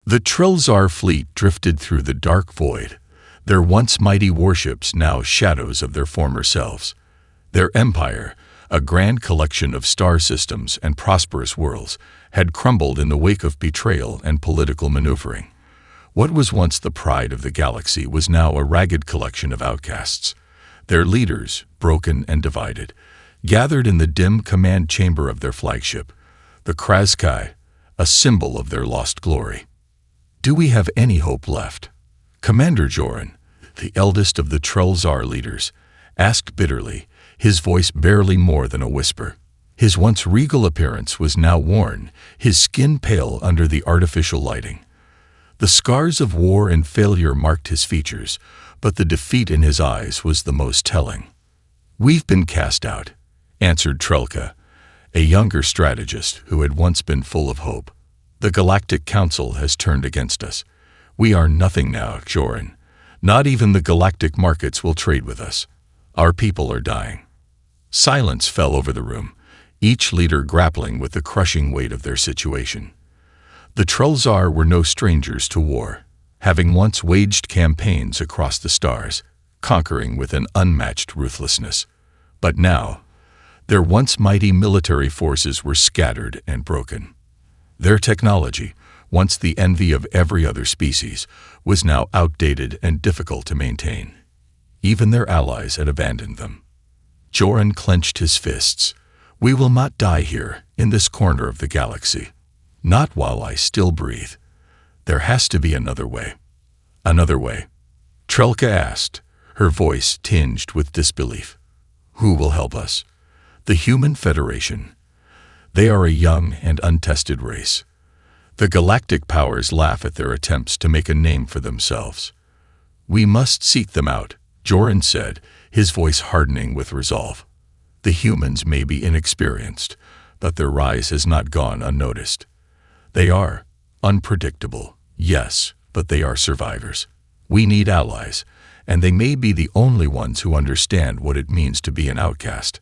The Trilzar fleet drifted through the dark void, their once mighty warships now shadows of their former selves. Their empire, a grand collection of star systems and prosperous worlds, had crumbled in the wake of betrayal and political maneuvering. What was once the pride of the galaxy was now a ragged collection of outcasts. Their leaders, broken and divided, gathered in the dim command chamber of their flagship, the Kraskai, a symbol of their lost glory. Do we have any hope left? Commander Joran, the eldest of the Trilzar leaders, asked bitterly, his voice barely more than a whisper. His once regal appearance was now worn, his skin pale under the artificial lighting. The scars of war and failure marked his features, but the defeat in his eyes was the most telling. "We've been cast out," answered Trelka, a younger strategist who had once been full of hope. "The Galactic Council has turned against us. We are nothing now, Joran. Not even the galactic markets will trade with us. Our people are dying." Silence fell over the room, each leader grappling with the crushing weight of their situation. The Trilzar were no strangers to war, having once waged campaigns across the stars, conquering with an unmatched ruthlessness. But now, their once mighty military forces were scattered and broken. Their technology, once the envy of every other species, was now outdated and difficult to maintain. Even their allies had abandoned them. Joran clenched his fists. "We will not die here, in this corner of the galaxy. Not while I still breathe. There has to be another way." "Another way?" Trelka asked, her voice tinged with disbelief. "Who will help us?" "The Human Federation. They are a young and untested race. The galactic powers laugh at their attempts to make a name for themselves. We must seek them out," Joran said, his voice hardening with resolve. "The humans may be inexperienced, but their rise has not gone unnoticed. They are unpredictable, yes, but they are survivors. We need allies, and they may be the only ones who understand what it means to be an outcast.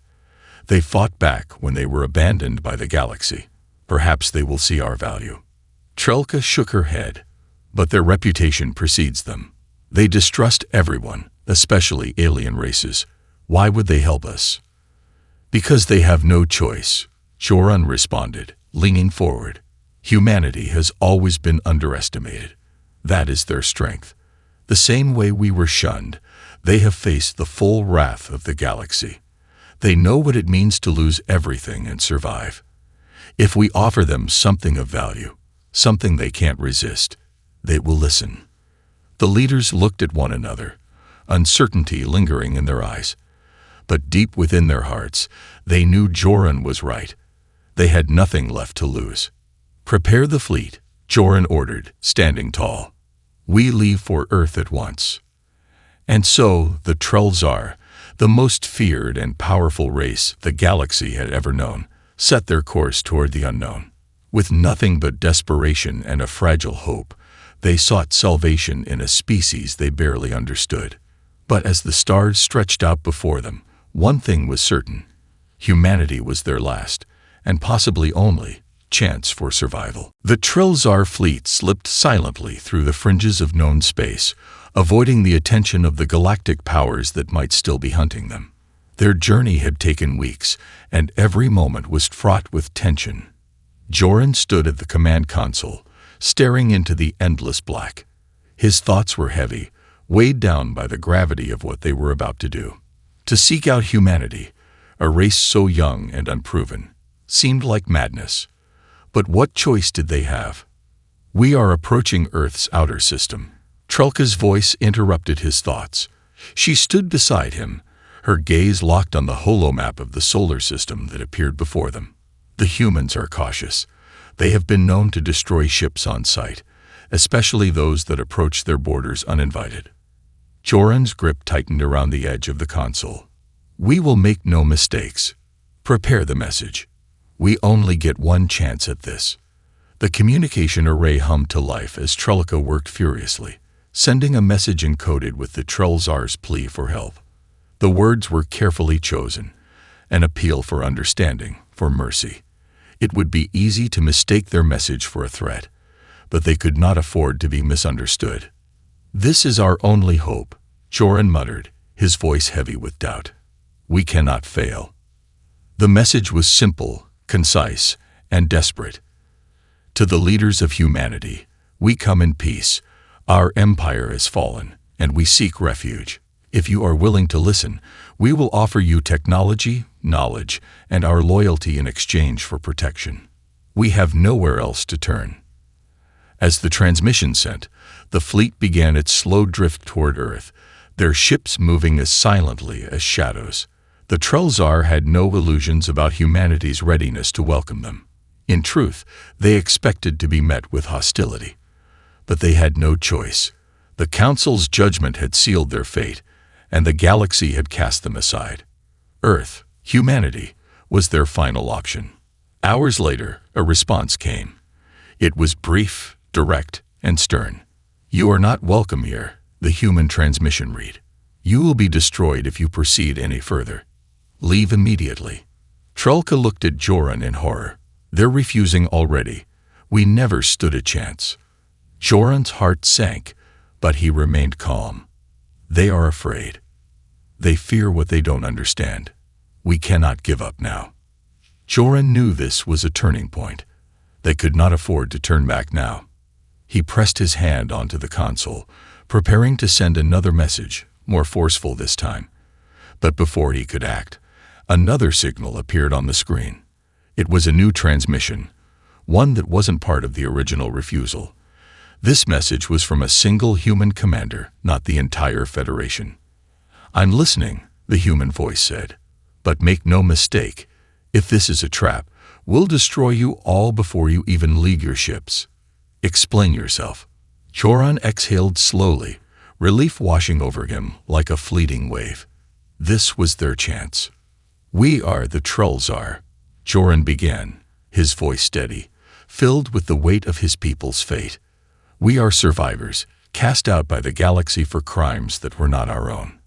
They fought back when they were abandoned by the galaxy. Perhaps they will see our value." Trelka shook her head, but their reputation precedes them. They distrust everyone, especially alien races. Why would they help us? "Because they have no choice," Joran responded, leaning forward. "Humanity has always been underestimated. That is their strength. The same way we were shunned, they have faced the full wrath of the galaxy. They know what it means to lose everything and survive. If we offer them something of value, something they can't resist, they will listen." The leaders looked at one another, uncertainty lingering in their eyes. But deep within their hearts, they knew Joran was right. They had nothing left to lose. "Prepare the fleet," Joran ordered, standing tall. "We leave for Earth at once." And so the Trilzar, the most feared and powerful race the galaxy had ever known, set their course toward the unknown. With nothing but desperation and a fragile hope, they sought salvation in a species they barely understood. But as the stars stretched out before them, one thing was certain: humanity was their last, and possibly only, chance for survival. The Trilzar fleet slipped silently through the fringes of known space, avoiding the attention of the galactic powers that might still be hunting them. Their journey had taken weeks, and every moment was fraught with tension. Joran stood at the command console, staring into the endless black. His thoughts were heavy, weighed down by the gravity of what they were about to do. To seek out humanity, a race so young and unproven, seemed like madness. But what choice did they have? "We are approaching Earth's outer system." Trelka's voice interrupted his thoughts. She stood beside him, her gaze locked on the holomap of the solar system that appeared before them. "The humans are cautious. They have been known to destroy ships on sight, especially those that approach their borders uninvited." Joran's grip tightened around the edge of the console. "We will make no mistakes. Prepare the message. We only get one chance at this." The communication array hummed to life as Trelka worked furiously, sending a message encoded with the Trilzar's plea for help. The words were carefully chosen, an appeal for understanding, for mercy. It would be easy to mistake their message for a threat, but they could not afford to be misunderstood. "This is our only hope," Joran muttered, his voice heavy with doubt. "We cannot fail." The message was simple, concise, and desperate. "To the leaders of humanity, we come in peace. Our empire has fallen, and we seek refuge. If you are willing to listen, we will offer you technology, knowledge, and our loyalty in exchange for protection. We have nowhere else to turn." As the transmission sent, the fleet began its slow drift toward Earth, their ships moving as silently as shadows. The Trellzar had no illusions about humanity's readiness to welcome them. In truth, they expected to be met with hostility. But they had no choice. The Council's judgment had sealed their fate, and the galaxy had cast them aside. Earth, humanity, was their final option. Hours later, a response came. It was brief, direct, and stern. "You are not welcome here," the human transmission read. "You will be destroyed if you proceed any further. Leave immediately." Trelka looked at Joran in horror. "They're refusing already. We never stood a chance." Joran's heart sank, but he remained calm. "They are afraid. They fear what they don't understand. We cannot give up now." Joran knew this was a turning point. They could not afford to turn back now. He pressed his hand onto the console, preparing to send another message, more forceful this time. But before he could act, another signal appeared on the screen. It was a new transmission, one that wasn't part of the original refusal. This message was from a single human commander, not the entire Federation. "I'm listening," the human voice said. "But make no mistake, if this is a trap, we'll destroy you all before you even leave your ships. Explain yourself." Joran exhaled slowly, relief washing over him like a fleeting wave. This was their chance. "We are the Trellzar," Joran began, his voice steady, filled with the weight of his people's fate. "We are survivors, cast out by the galaxy for crimes that were not our own.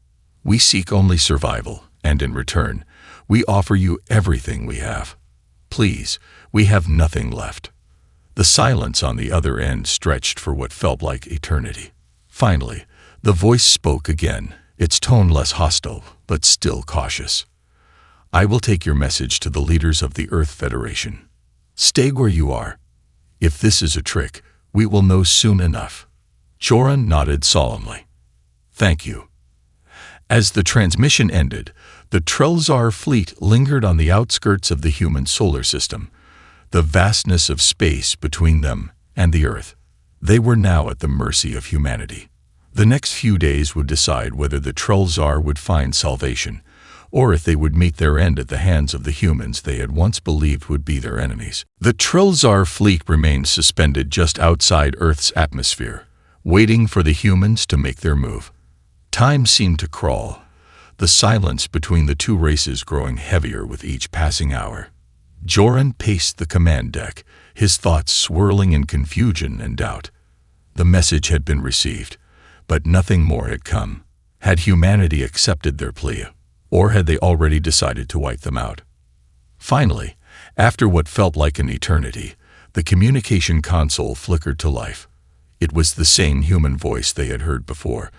We seek only survival, and in return, we offer you everything we have. Please, we have nothing left." The silence on the other end stretched for what felt like eternity. Finally, the voice spoke again, its tone less hostile, but still cautious. "I will take your message to the leaders of the Earth Federation. Stay where you are. If this is a trick, we will know soon enough." Joran nodded solemnly. "Thank you." As the transmission ended, the Trellzar fleet lingered on the outskirts of the human solar system, the vastness of space between them and the Earth. They were now at the mercy of humanity. The next few days would decide whether the Trellzar would find salvation, or if they would meet their end at the hands of the humans they had once believed would be their enemies. The Trellzar fleet remained suspended just outside Earth's atmosphere, waiting for the humans to make their move. Time seemed to crawl, the silence between the two races growing heavier with each passing hour. Joran paced the command deck, his thoughts swirling in confusion and doubt. The message had been received, but nothing more had come. Had humanity accepted their plea, or had they already decided to wipe them out? Finally, after what felt like an eternity, the communication console flickered to life. It was the same human voice they had heard before,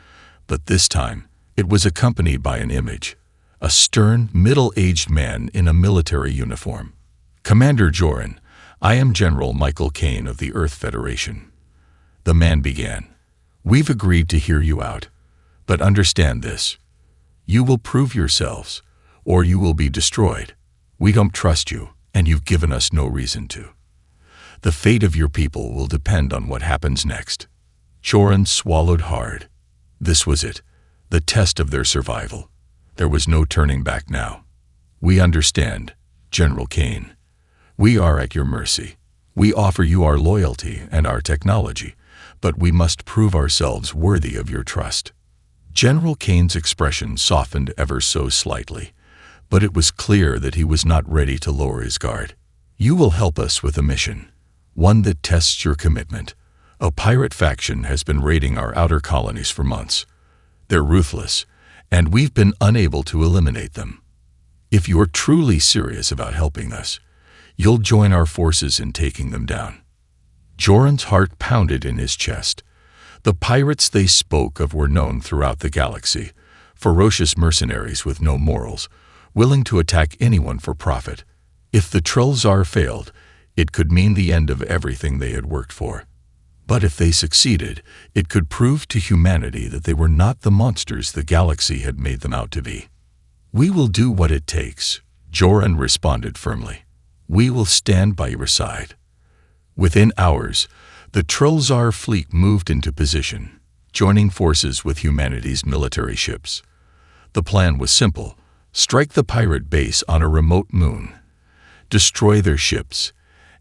but this time it was accompanied by an image, a stern, middle-aged man in a military uniform. "Commander Joran, I am General Michael Kane of the Earth Federation." The man began. "We've agreed to hear you out, but understand this. You will prove yourselves, or you will be destroyed. We don't trust you, and you've given us no reason to. The fate of your people will depend on what happens next." Joran swallowed hard. This was it, the test of their survival. There was no turning back now. "We understand, General Kane. We are at your mercy. We offer you our loyalty and our technology, but we must prove ourselves worthy of your trust." General Kane's expression softened ever so slightly, but it was clear that he was not ready to lower his guard. "You will help us with a mission, one that tests your commitment. A pirate faction has been raiding our outer colonies for months. They're ruthless, and we've been unable to eliminate them. If you're truly serious about helping us, you'll join our forces in taking them down." Joran's heart pounded in his chest. The pirates they spoke of were known throughout the galaxy, ferocious mercenaries with no morals, willing to attack anyone for profit. If the Trellzar failed, it could mean the end of everything they had worked for. But if they succeeded, it could prove to humanity that they were not the monsters the galaxy had made them out to be. "We will do what it takes," Joran responded firmly. "We will stand by your side." Within hours, the Trellzar fleet moved into position, joining forces with humanity's military ships. The plan was simple: strike the pirate base on a remote moon, destroy their ships,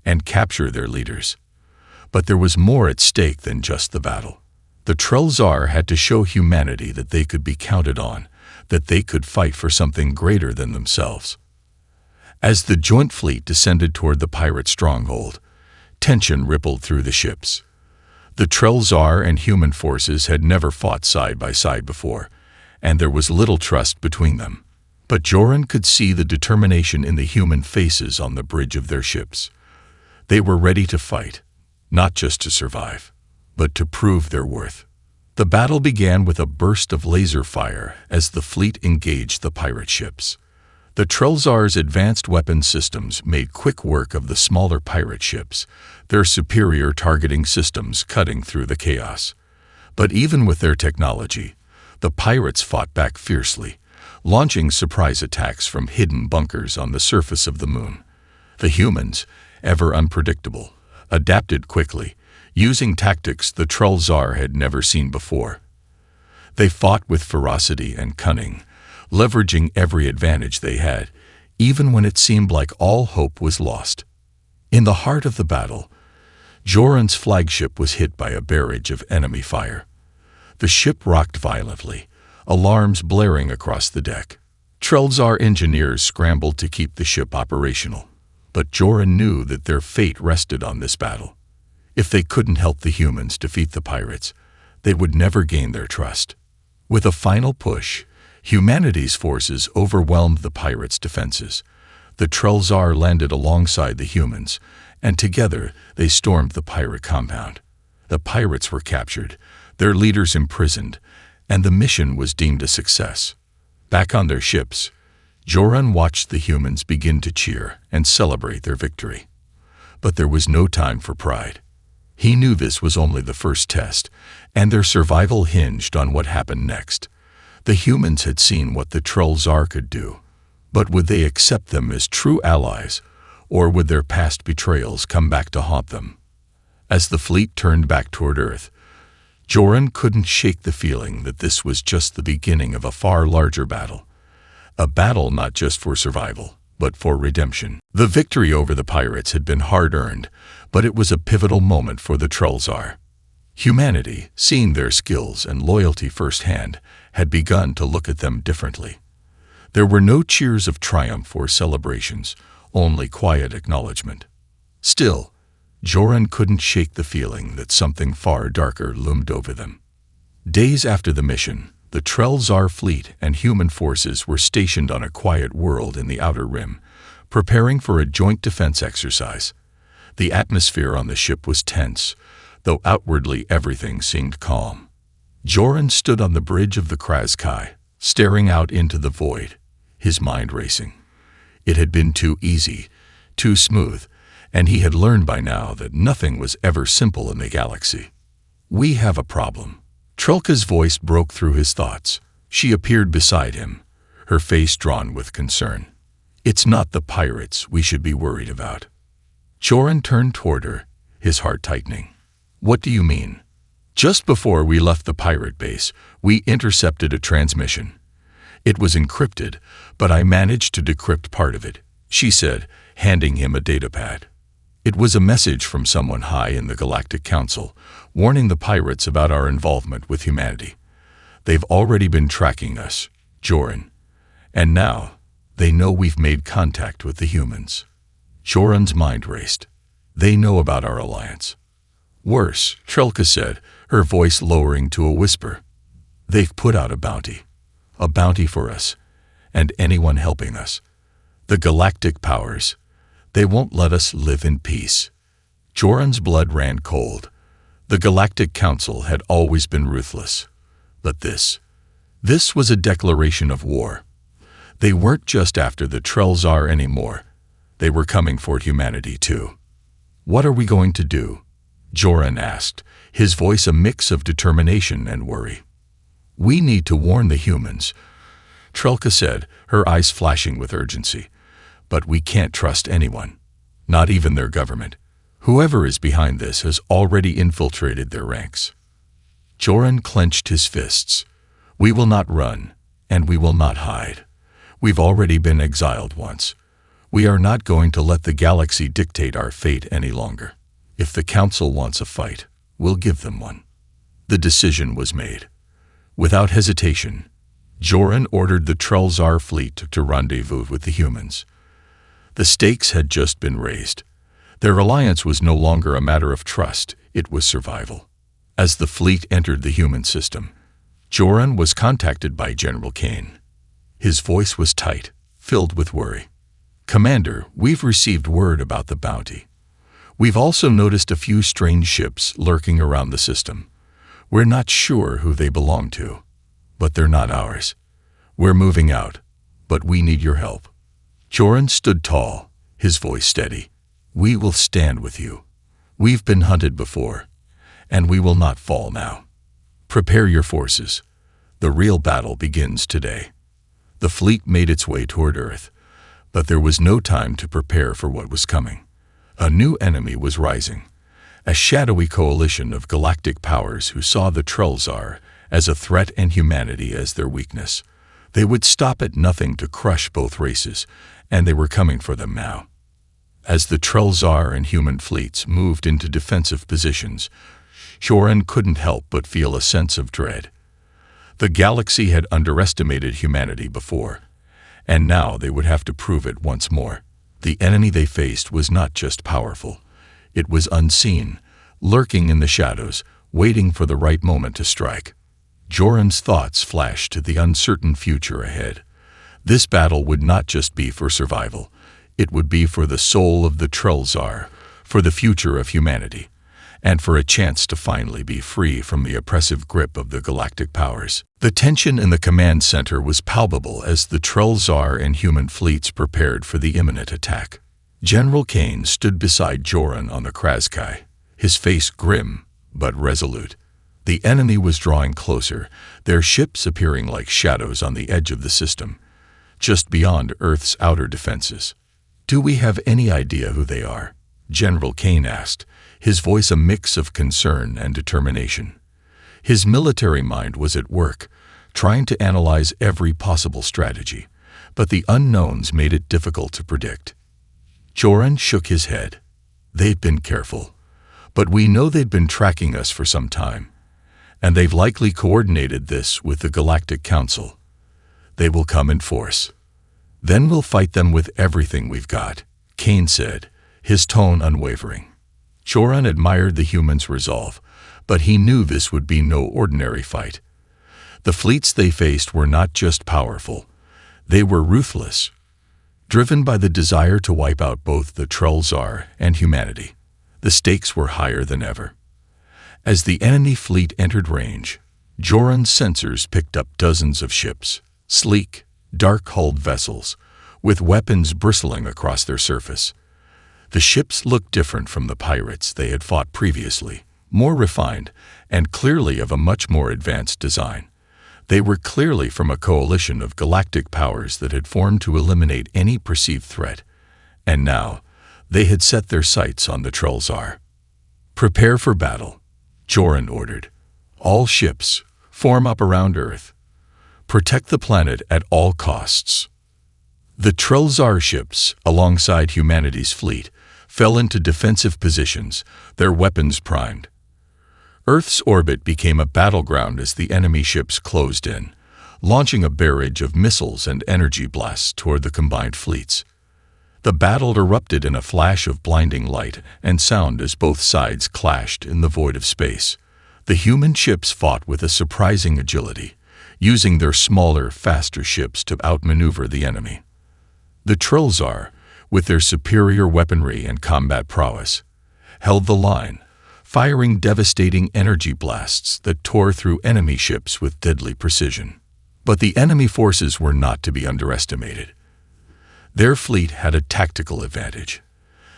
and capture their leaders. But there was more at stake than just the battle. The Trellzar had to show humanity that they could be counted on, that they could fight for something greater than themselves. As the joint fleet descended toward the pirate stronghold, tension rippled through the ships. The Trellzar and human forces had never fought side by side before, and there was little trust between them. But Joran could see the determination in the human faces on the bridge of their ships. They were ready to fight, not just to survive, but to prove their worth. The battle began with a burst of laser fire as the fleet engaged the pirate ships. The Trellzar's advanced weapon systems made quick work of the smaller pirate ships, their superior targeting systems cutting through the chaos. But even with their technology, the pirates fought back fiercely, launching surprise attacks from hidden bunkers on the surface of the moon. The humans, ever unpredictable, adapted quickly, using tactics the Trellzar had never seen before. They fought with ferocity and cunning, leveraging every advantage they had, even when it seemed like all hope was lost. In the heart of the battle, Joran's flagship was hit by a barrage of enemy fire. The ship rocked violently, alarms blaring across the deck. Trellzar engineers scrambled to keep the ship operational, but Joran knew that their fate rested on this battle. If they couldn't help the humans defeat the pirates, they would never gain their trust. With a final push, humanity's forces overwhelmed the pirates' defenses. The Trellzar landed alongside the humans, and together they stormed the pirate compound. The pirates were captured, their leaders imprisoned, and the mission was deemed a success. Back on their ships, Joran watched the humans begin to cheer and celebrate their victory. But there was no time for pride. He knew this was only the first test, and their survival hinged on what happened next. The humans had seen what the Trellzar could do, but would they accept them as true allies, or would their past betrayals come back to haunt them? As the fleet turned back toward Earth, Joran couldn't shake the feeling that this was just the beginning of a far larger battle. A battle not just for survival, but for redemption. The victory over the pirates had been hard-earned, but it was a pivotal moment for the Trellzar. Humanity, seeing their skills and loyalty firsthand, had begun to look at them differently. There were no cheers of triumph or celebrations, only quiet acknowledgement. Still, Joran couldn't shake the feeling that something far darker loomed over them. Days after the mission, the Trellzar fleet and human forces were stationed on a quiet world in the Outer Rim, preparing for a joint defense exercise. The atmosphere on the ship was tense, though outwardly everything seemed calm. Joran stood on the bridge of the Kraskai, staring out into the void, his mind racing. It had been too easy, too smooth, and he had learned by now that nothing was ever simple in the galaxy. "We have a problem." Trelka's voice broke through his thoughts. She appeared beside him, her face drawn with concern. "It's not the pirates we should be worried about." Joran turned toward her, his heart tightening. "What do you mean?" "Just before we left the pirate base, we intercepted a transmission. It was encrypted, but I managed to decrypt part of it," she said, handing him a datapad. It was a message from someone high in the Galactic Council, warning the pirates about our involvement with humanity. "They've already been tracking us, Joran, and now they know we've made contact with the humans." Joran's mind raced. "They know about our alliance." "Worse," Trelka said, her voice lowering to a whisper. "They've put out a bounty for us, and anyone helping us. The galactic powers, they won't let us live in peace." Joran's blood ran cold. The Galactic Council had always been ruthless. But this was a declaration of war. They weren't just after the Trellzar anymore. They were coming for humanity too. "What are we going to do?" Joran asked, his voice a mix of determination and worry. "We need to warn the humans," Trelka said, her eyes flashing with urgency. "But we can't trust anyone, not even their government. Whoever is behind this has already infiltrated their ranks." Joran clenched his fists. "We will not run, and we will not hide. We've already been exiled once. We are not going to let the galaxy dictate our fate any longer. If the Council wants a fight, we'll give them one." The decision was made. Without hesitation, Joran ordered the Trellzar fleet to rendezvous with the humans. The stakes had just been raised. Their alliance was no longer a matter of trust, it was survival. As the fleet entered the human system, Joran was contacted by General Kane. His voice was tight, filled with worry. "Commander, we've received word about the bounty. We've also noticed a few strange ships lurking around the system. We're not sure who they belong to, but they're not ours. We're moving out, but we need your help." Joran stood tall, his voice steady. "We will stand with you. We've been hunted before, and we will not fall now. Prepare your forces. The real battle begins today." The fleet made its way toward Earth, but there was no time to prepare for what was coming. A new enemy was rising, a shadowy coalition of galactic powers who saw the Trellzar as a threat and humanity as their weakness. They would stop at nothing to crush both races, and they were coming for them now. As the Trellzar and human fleets moved into defensive positions, Joran couldn't help but feel a sense of dread. The galaxy had underestimated humanity before, and now they would have to prove it once more. The enemy they faced was not just powerful. It was unseen, lurking in the shadows, waiting for the right moment to strike. Joran's thoughts flashed to the uncertain future ahead. This battle would not just be for survival. It would be for the soul of the Trellzar, for the future of humanity, and for a chance to finally be free from the oppressive grip of the galactic powers. The tension in the command center was palpable as the Trellzar and human fleets prepared for the imminent attack. General Kane stood beside Joran on the Kraskai, his face grim but resolute. The enemy was drawing closer, their ships appearing like shadows on the edge of the system, just beyond Earth's outer defenses. "Do we have any idea who they are?" General Kane asked, his voice a mix of concern and determination. His military mind was at work, trying to analyze every possible strategy, but the unknowns made it difficult to predict. Joran shook his head. "They've been careful, but we know they've been tracking us for some time, and they've likely coordinated this with the Galactic Council. They will come in force. Then we'll fight them with everything we've got," Kane said, his tone unwavering. Joran admired the humans' resolve, but he knew this would be no ordinary fight. The fleets they faced were not just powerful, they were ruthless, driven by the desire to wipe out both the Trellzar and humanity. The stakes were higher than ever. As the enemy fleet entered range, Joran's sensors picked up dozens of ships, sleek, dark-hulled vessels, with weapons bristling across their surface. The ships looked different from the pirates they had fought previously, more refined, and clearly of a much more advanced design. They were clearly from a coalition of galactic powers that had formed to eliminate any perceived threat, and now they had set their sights on the Trellzar. "Prepare for battle," Joran ordered. "All ships, form up around Earth. Protect the planet at all costs." The Trellzar ships, alongside humanity's fleet, fell into defensive positions, their weapons primed. Earth's orbit became a battleground as the enemy ships closed in, launching a barrage of missiles and energy blasts toward the combined fleets. The battle erupted in a flash of blinding light and sound as both sides clashed in the void of space. The human ships fought with a surprising agility, using their smaller, faster ships to outmaneuver the enemy. The Trellzar, with their superior weaponry and combat prowess, held the line, firing devastating energy blasts that tore through enemy ships with deadly precision. But the enemy forces were not to be underestimated. Their fleet had a tactical advantage.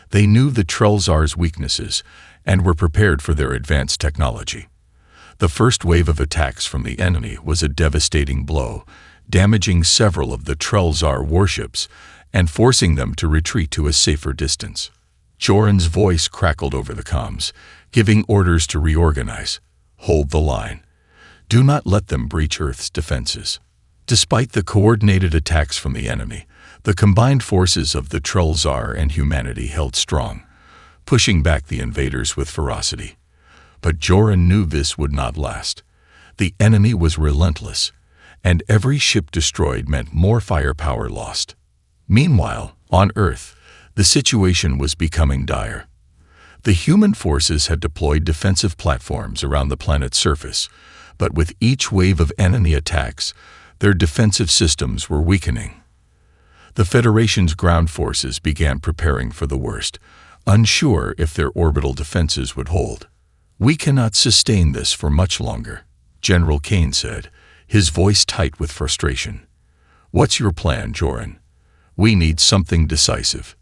They knew the Trellzar's weaknesses and were prepared for their advanced technology. The first wave of attacks from the enemy was a devastating blow, damaging several of the Trellzar warships and forcing them to retreat to a safer distance. Joran's voice crackled over the comms, giving orders to reorganize. Hold the line. Do not let them breach Earth's defenses. Despite the coordinated attacks from the enemy, the combined forces of the Trellzar and humanity held strong, pushing back the invaders with ferocity. But Joran knew this would not last. The enemy was relentless, and every ship destroyed meant more firepower lost. Meanwhile, on Earth, the situation was becoming dire. The human forces had deployed defensive platforms around the planet's surface, but with each wave of enemy attacks, their defensive systems were weakening. The Federation's ground forces began preparing for the worst, unsure if their orbital defenses would hold. "We cannot sustain this for much longer," General Kane said, his voice tight with frustration. "What's your plan, Joran? We need something decisive."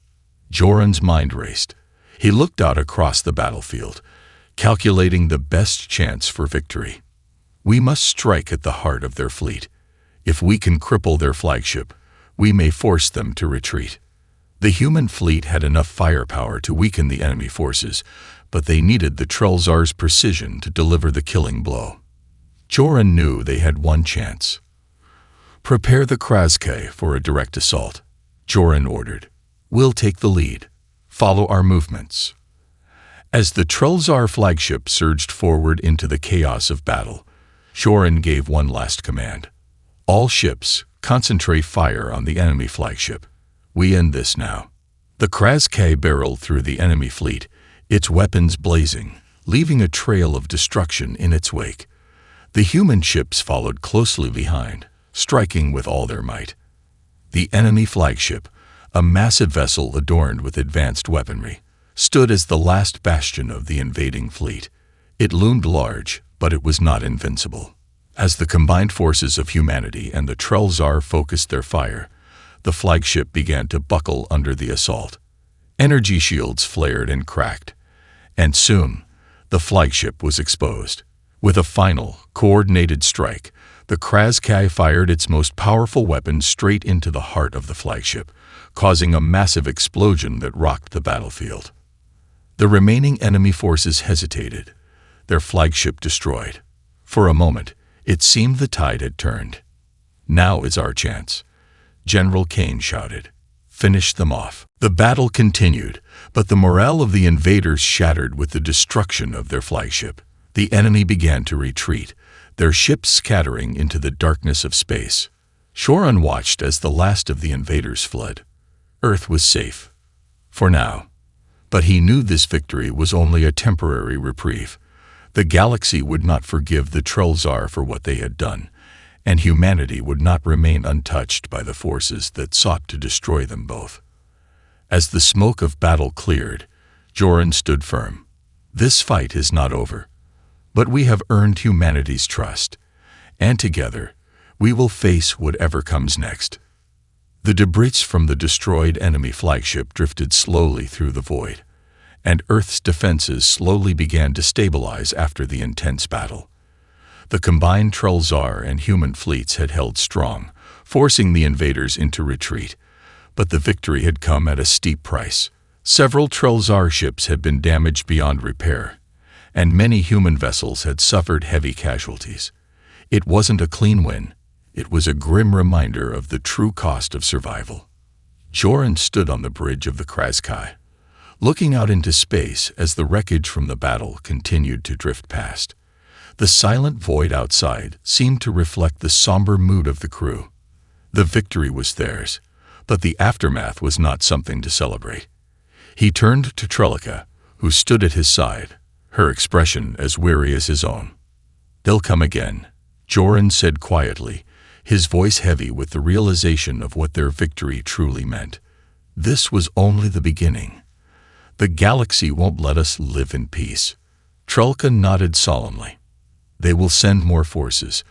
Joran's mind raced. He looked out across the battlefield, calculating the best chance for victory. "We must strike at the heart of their fleet. If we can cripple their flagship, we may force them to retreat." The human fleet had enough firepower to weaken the enemy forces, but they needed the Trellzar's precision to deliver the killing blow. Joran knew they had one chance. "Prepare the Kraskai for a direct assault," Joran ordered. "We'll take the lead. Follow our movements." As the Trellzar flagship surged forward into the chaos of battle, Joran gave one last command. "All ships, concentrate fire on the enemy flagship. We end this now." The Kraskai barreled through the enemy fleet, its weapons blazing, leaving a trail of destruction in its wake. The human ships followed closely behind, striking with all their might. The enemy flagship, a massive vessel adorned with advanced weaponry, stood as the last bastion of the invading fleet. It loomed large, but it was not invincible. As the combined forces of humanity and the Trellzar focused their fire, the flagship began to buckle under the assault. Energy shields flared and cracked, and soon the flagship was exposed. With a final, coordinated strike, the Kraskai fired its most powerful weapon straight into the heart of the flagship, causing a massive explosion that rocked the battlefield. The remaining enemy forces hesitated, their flagship destroyed. For a moment, it seemed the tide had turned. "Now is our chance," General Kane shouted. "Finish them off." The battle continued, but the morale of the invaders shattered with the destruction of their flagship. The enemy began to retreat, their ships scattering into the darkness of space. Joran watched as the last of the invaders fled. Earth was safe. For now. But he knew this victory was only a temporary reprieve. The galaxy would not forgive the Trellzar for what they had done, and humanity would not remain untouched by the forces that sought to destroy them both. As the smoke of battle cleared, Joran stood firm. "This fight is not over, but we have earned humanity's trust, and together we will face whatever comes next." The debris from the destroyed enemy flagship drifted slowly through the void, and Earth's defenses slowly began to stabilize after the intense battle. The combined Trellzar and human fleets had held strong, forcing the invaders into retreat, but the victory had come at a steep price. Several Trellzar ships had been damaged beyond repair, and many human vessels had suffered heavy casualties. It wasn't a clean win. It was a grim reminder of the true cost of survival. Joran stood on the bridge of the Kraskai, looking out into space as the wreckage from the battle continued to drift past. The silent void outside seemed to reflect the somber mood of the crew. The victory was theirs, but the aftermath was not something to celebrate. He turned to Trellica, who stood at his side, her expression as weary as his own. "They'll come again," Joran said quietly, his voice heavy with the realization of what their victory truly meant. This was only the beginning. The galaxy won't let us live in peace. Trelka nodded solemnly. They will send more forces,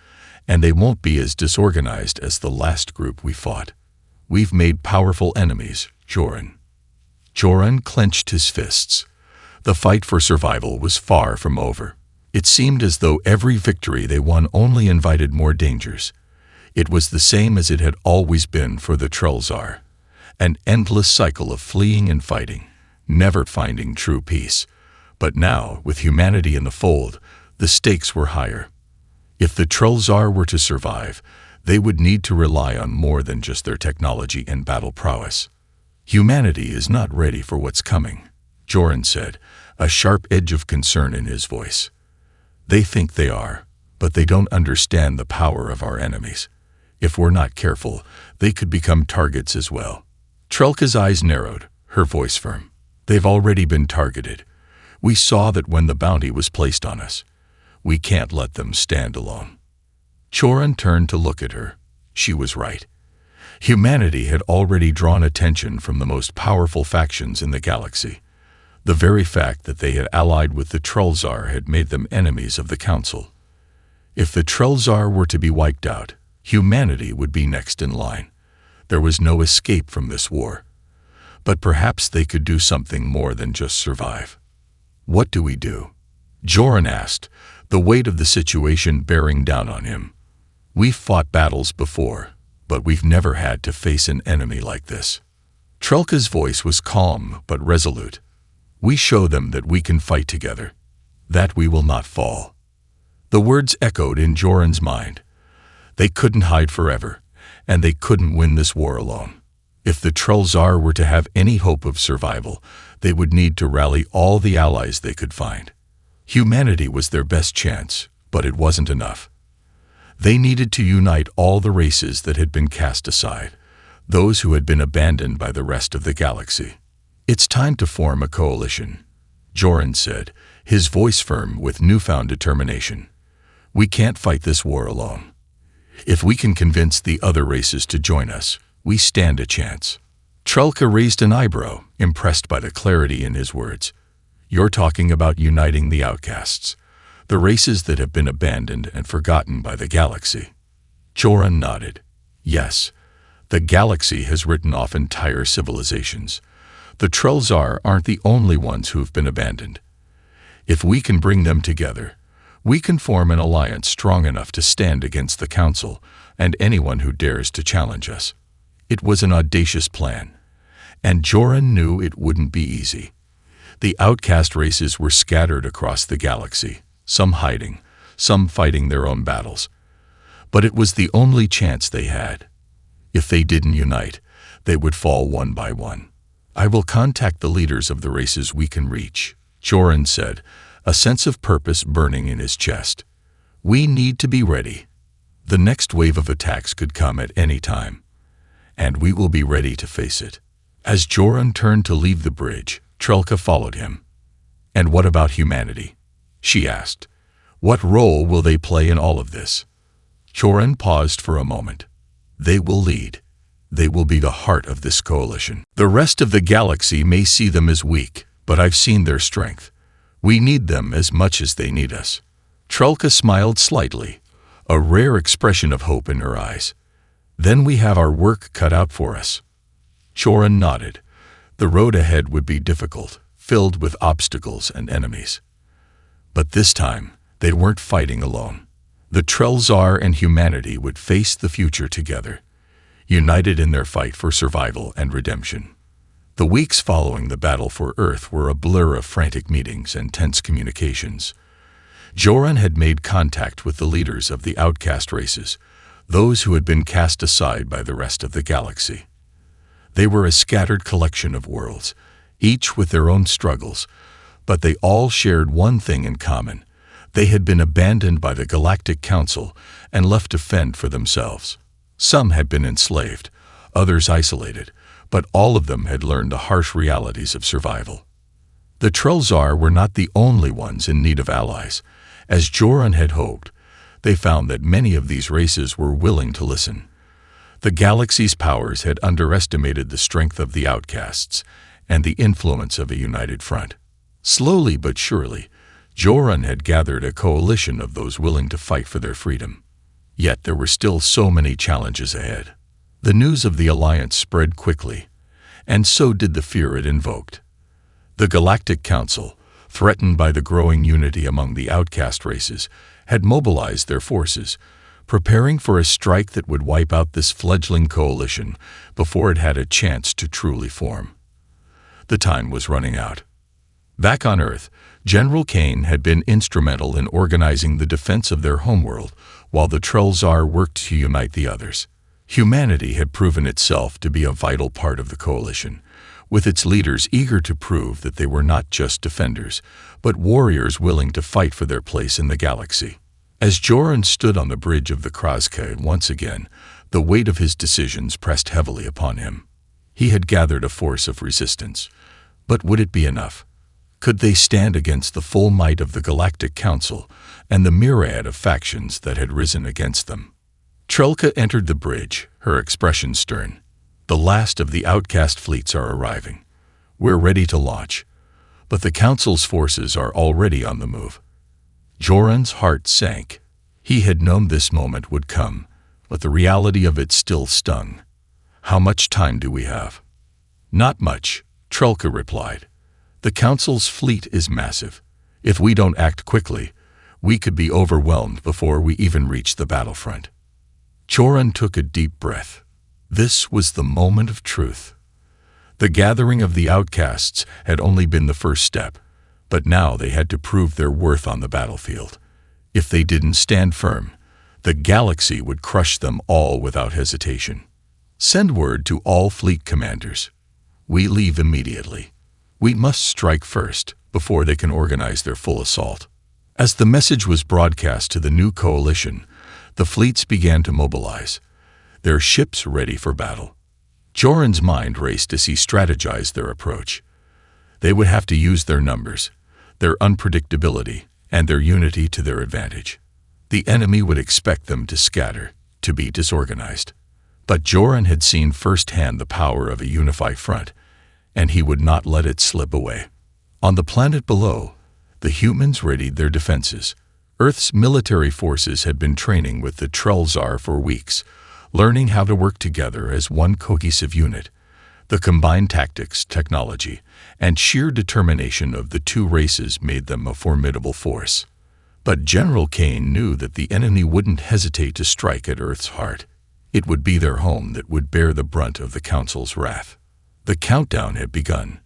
and they won't be as disorganized as the last group we fought. We've made powerful enemies, Joran. Joran clenched his fists. The fight for survival was far from over. It seemed as though every victory they won only invited more dangers. It was the same as it had always been for the Trelzar, an endless cycle of fleeing and fighting, never finding true peace. But now, with humanity in the fold, the stakes were higher. If the Trelzar were to survive, they would need to rely on more than just their technology and battle prowess. Humanity is not ready for what's coming, Joran said, a sharp edge of concern in his voice. They think they are, but they don't understand the power of our enemies. If we're not careful, they could become targets as well. Trelka's eyes narrowed, her voice firm. They've already been targeted. We saw that when the bounty was placed on us. We can't let them stand alone. Joran turned to look at her. She was right. Humanity had already drawn attention from the most powerful factions in the galaxy. The very fact that they had allied with the Trelzar had made them enemies of the Council. If the Trelzar were to be wiped out, humanity would be next in line. There was no escape from this war. But perhaps they could do something more than just survive. What do we do? Joran asked, the weight of the situation bearing down on him. We've fought battles before, but we've never had to face an enemy like this. Trelka's voice was calm but resolute. We show them that we can fight together, that we will not fall. The words echoed in Joran's mind. They couldn't hide forever, and they couldn't win this war alone. If the Trelzar were to have any hope of survival, they would need to rally all the allies they could find. Humanity was their best chance, but it wasn't enough. They needed to unite all the races that had been cast aside, those who had been abandoned by the rest of the galaxy. It's time to form a coalition, Joran said, his voice firm with newfound determination. We can't fight this war alone. If we can convince the other races to join us, we stand a chance. Trelka raised an eyebrow, impressed by the clarity in his words. You're talking about uniting the outcasts, the races that have been abandoned and forgotten by the galaxy. Joran nodded. Yes, the galaxy has written off entire civilizations. The Trelzar aren't the only ones who've been abandoned. If we can bring them together, we can form an alliance strong enough to stand against the Council and anyone who dares to challenge us. It was an audacious plan, and Joran knew it wouldn't be easy. The outcast races were scattered across the galaxy, some hiding, some fighting their own battles. But it was the only chance they had. If they didn't unite, they would fall one by one. I will contact the leaders of the races we can reach, Joran said, a sense of purpose burning in his chest. We need to be ready. The next wave of attacks could come at any time, and we will be ready to face it. As Joran turned to leave the bridge, Trelka followed him. And what about humanity? She asked. What role will they play in all of this? Joran paused for a moment. They will lead. They will be the heart of this coalition. The rest of the galaxy may see them as weak, but I've seen their strength. We need them as much as they need us. Trelka smiled slightly, a rare expression of hope in her eyes. Then we have our work cut out for us. Joran nodded. The road ahead would be difficult, filled with obstacles and enemies. But this time, they weren't fighting alone. The Trelzar and humanity would face the future together, united in their fight for survival and redemption. The weeks following the battle for Earth were a blur of frantic meetings and tense communications. Joran had made contact with the leaders of the outcast races, those who had been cast aside by the rest of the galaxy. They were a scattered collection of worlds, each with their own struggles, but they all shared one thing in common. They had been abandoned by the Galactic Council and left to fend for themselves. Some had been enslaved, others isolated, but all of them had learned the harsh realities of survival. The Trelzar were not the only ones in need of allies. As Joran had hoped, they found that many of these races were willing to listen. The galaxy's powers had underestimated the strength of the outcasts, and the influence of a united front. Slowly but surely, Joran had gathered a coalition of those willing to fight for their freedom. Yet there were still so many challenges ahead. The news of the alliance spread quickly, and so did the fear it invoked. The Galactic Council, threatened by the growing unity among the outcast races, had mobilized their forces, preparing for a strike that would wipe out this fledgling coalition before it had a chance to truly form. The time was running out. Back on Earth, General Kane had been instrumental in organizing the defense of their homeworld, while the Trellzar worked to unite the others. Humanity had proven itself to be a vital part of the coalition, with its leaders eager to prove that they were not just defenders, but warriors willing to fight for their place in the galaxy. As Joran stood on the bridge of the Krazka once again, the weight of his decisions pressed heavily upon him. He had gathered a force of resistance, but would it be enough? Could they stand against the full might of the Galactic Council and the myriad of factions that had risen against them? Trelka entered the bridge, her expression stern. The last of the outcast fleets are arriving. We're ready to launch, but the Council's forces are already on the move. Joran's heart sank. He had known this moment would come, but the reality of it still stung. How much time do we have? Not much, Trelka replied. The Council's fleet is massive. If we don't act quickly, we could be overwhelmed before we even reach the battlefront. Joran took a deep breath. This was the moment of truth. The gathering of the outcasts had only been the first step, but now they had to prove their worth on the battlefield. If they didn't stand firm, the galaxy would crush them all without hesitation. Send word to all fleet commanders. We leave immediately. We must strike first, before they can organize their full assault. As the message was broadcast to the new coalition, the fleets began to mobilize, their ships ready for battle. Joran's mind raced as he strategized their approach. They would have to use their numbers, their unpredictability, and their unity to their advantage. The enemy would expect them to scatter, to be disorganized. But Joran had seen firsthand the power of a unified front, and he would not let it slip away. On the planet below, the humans readied their defenses. Earth's military forces had been training with the Trellzar for weeks, learning how to work together as one cohesive unit. The combined tactics, technology, and sheer determination of the two races made them a formidable force. But General Kane knew that the enemy wouldn't hesitate to strike at Earth's heart. It would be their home that would bear the brunt of the Council's wrath. The countdown had begun.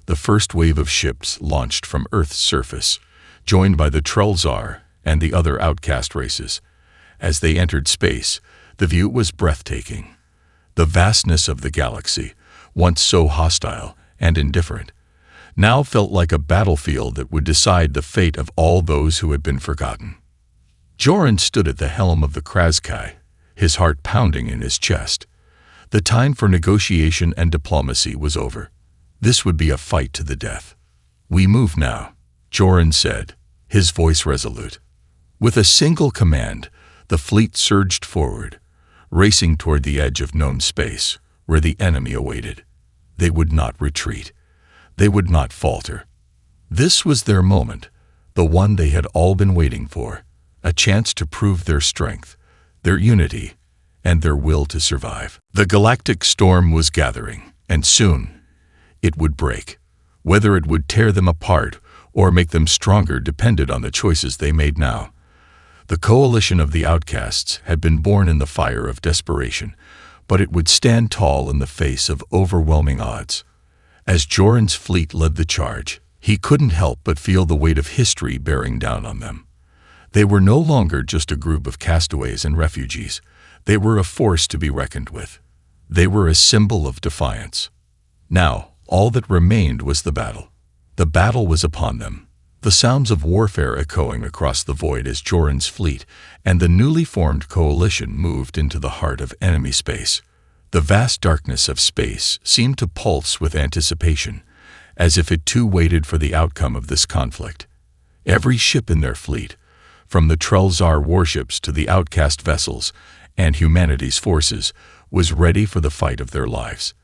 The first wave of ships launched from Earth's surface, joined by the Trellzar and the other outcast races. As they entered space, the view was breathtaking. The vastness of the galaxy, once so hostile and indifferent, now felt like a battlefield that would decide the fate of all those who had been forgotten. Joran stood at the helm of the Krazkai, his heart pounding in his chest. The time for negotiation and diplomacy was over. This would be a fight to the death. We move now, Joran said, his voice resolute. With a single command, the fleet surged forward, racing toward the edge of known space, where the enemy awaited. They would not retreat. They would not falter. This was their moment, the one they had all been waiting for, a chance to prove their strength, their unity, and their will to survive. The galactic storm was gathering, and soon it would break. Whether it would tear them apart or make them stronger depended on the choices they made now. The coalition of the outcasts had been born in the fire of desperation, but it would stand tall in the face of overwhelming odds. As Joran's fleet led the charge, he couldn't help but feel the weight of history bearing down on them. They were no longer just a group of castaways and refugees. They were a force to be reckoned with. They were a symbol of defiance. Now, all that remained was the battle. The battle was upon them, the sounds of warfare echoing across the void as Joran's fleet and the newly formed coalition moved into the heart of enemy space. The vast darkness of space seemed to pulse with anticipation, as if it too waited for the outcome of this conflict. Every ship in their fleet, from the Trellzar warships to the outcast vessels and humanity's forces, was ready for the fight of their lives.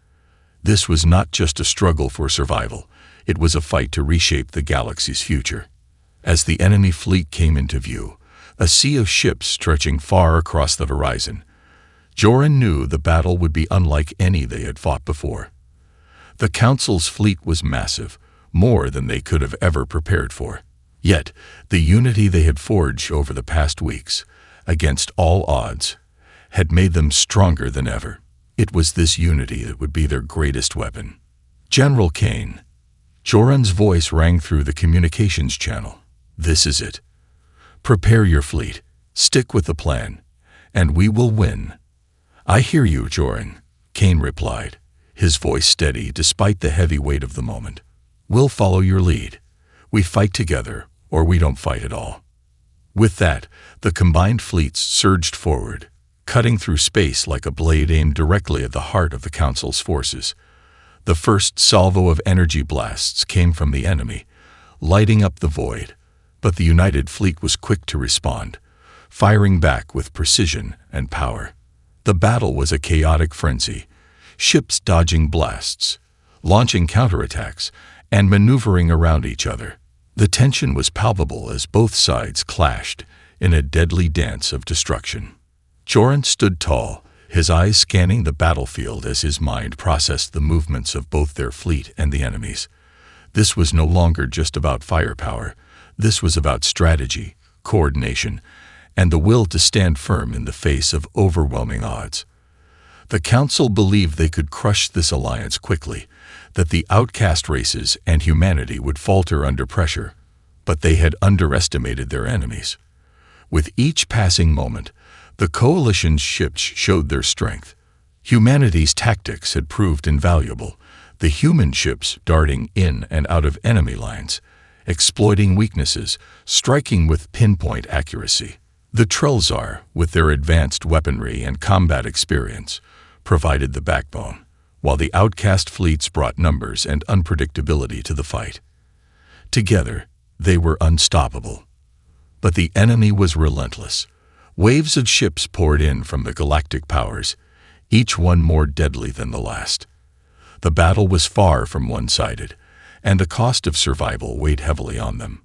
This was not just a struggle for survival, it was a fight to reshape the galaxy's future. As the enemy fleet came into view, a sea of ships stretching far across the horizon, Joran knew the battle would be unlike any they had fought before. The Council's fleet was massive, more than they could have ever prepared for. Yet, the unity they had forged over the past weeks, against all odds, had made them stronger than ever. It was this unity that would be their greatest weapon. General Kane. Joran's voice rang through the communications channel. This is it. Prepare your fleet, stick with the plan, and we will win. I hear you, Joran, Kane replied, his voice steady despite the heavy weight of the moment. We'll follow your lead. We fight together, or we don't fight at all. With that, the combined fleets surged forward, cutting through space like a blade aimed directly at the heart of the Council's forces. The first salvo of energy blasts came from the enemy, lighting up the void, but the United Fleet was quick to respond, firing back with precision and power. The battle was a chaotic frenzy, ships dodging blasts, launching counterattacks, and maneuvering around each other. The tension was palpable as both sides clashed in a deadly dance of destruction. Joran stood tall, his eyes scanning the battlefield as his mind processed the movements of both their fleet and the enemy's. This was no longer just about firepower. This was about strategy, coordination, and the will to stand firm in the face of overwhelming odds. The Council believed they could crush this alliance quickly, that the outcast races and humanity would falter under pressure, but they had underestimated their enemies. With each passing moment, the Coalition's ships showed their strength. Humanity's tactics had proved invaluable, the human ships darting in and out of enemy lines, exploiting weaknesses, striking with pinpoint accuracy. The Trelzar, with their advanced weaponry and combat experience, provided the backbone, while the outcast fleets brought numbers and unpredictability to the fight. Together, they were unstoppable. But the enemy was relentless. Waves of ships poured in from the galactic powers, each one more deadly than the last. The battle was far from one-sided, and the cost of survival weighed heavily on them.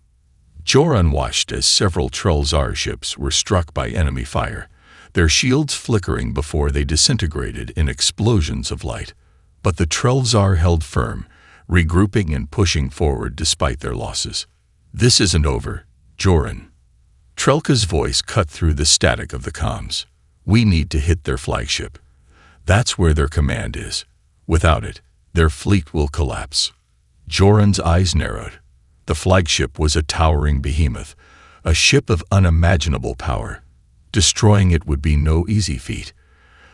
Joran watched as several Trelzar ships were struck by enemy fire, their shields flickering before they disintegrated in explosions of light. But the Trelzar held firm, regrouping and pushing forward despite their losses. This isn't over, Joran. Trelka's voice cut through the static of the comms. We need to hit their flagship. That's where their command is. Without it, their fleet will collapse. Joran's eyes narrowed. The flagship was a towering behemoth, a ship of unimaginable power. Destroying it would be no easy feat,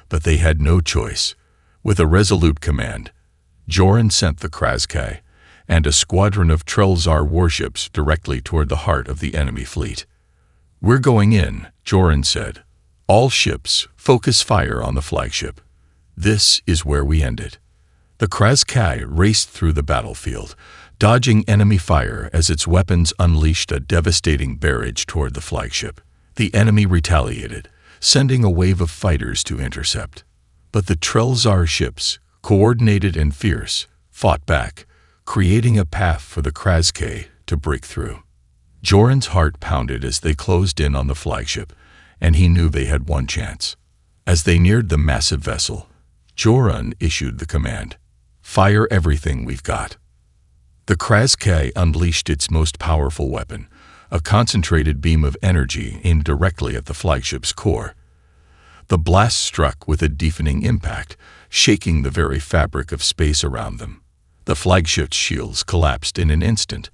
but they had no choice. With a resolute command, Joran sent the Kraskai and a squadron of Trelzar warships directly toward the heart of the enemy fleet. We're going in, Joran said. All ships, focus fire on the flagship. This is where we end it. The Kraskai raced through the battlefield, dodging enemy fire as its weapons unleashed a devastating barrage toward the flagship. The enemy retaliated, sending a wave of fighters to intercept. But the Trelzar ships, coordinated and fierce, fought back, creating a path for the Kraskai to break through. Joran's heart pounded as they closed in on the flagship, and he knew they had one chance. As they neared the massive vessel, Joran issued the command, "Fire everything we've got." The Kraskai unleashed its most powerful weapon, a concentrated beam of energy aimed directly at the flagship's core. The blast struck with a deafening impact, shaking the very fabric of space around them. The flagship's shields collapsed in an instant,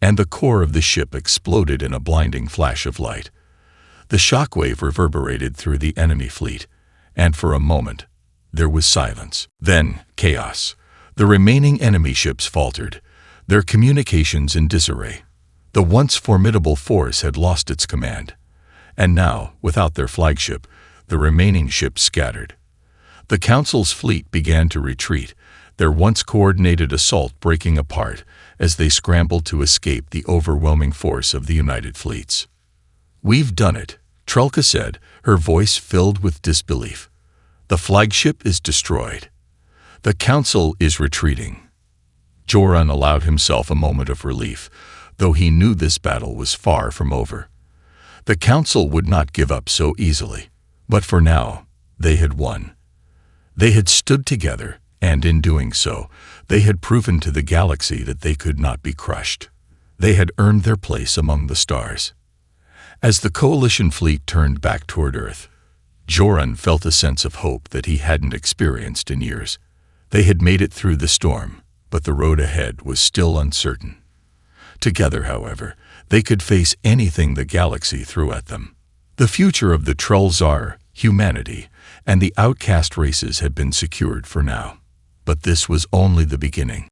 and the core of the ship exploded in a blinding flash of light. The shockwave reverberated through the enemy fleet, and for a moment, there was silence. Then, chaos. The remaining enemy ships faltered, their communications in disarray. The once formidable force had lost its command, and now, without their flagship, the remaining ships scattered. The Council's fleet began to retreat, their once coordinated assault breaking apart as they scrambled to escape the overwhelming force of the United Fleets. "We've done it," Trelka said, her voice filled with disbelief. "The flagship is destroyed." The Council is retreating. Joran allowed himself a moment of relief, though he knew this battle was far from over. The Council would not give up so easily, but for now, they had won. They had stood together, and in doing so, they had proven to the galaxy that they could not be crushed. They had earned their place among the stars. As the Coalition fleet turned back toward Earth, Joran felt a sense of hope that he hadn't experienced in years. They had made it through the storm, but the road ahead was still uncertain. Together, however, they could face anything the galaxy threw at them. The future of the Trolzar, humanity, and the outcast races had been secured for now. But this was only the beginning.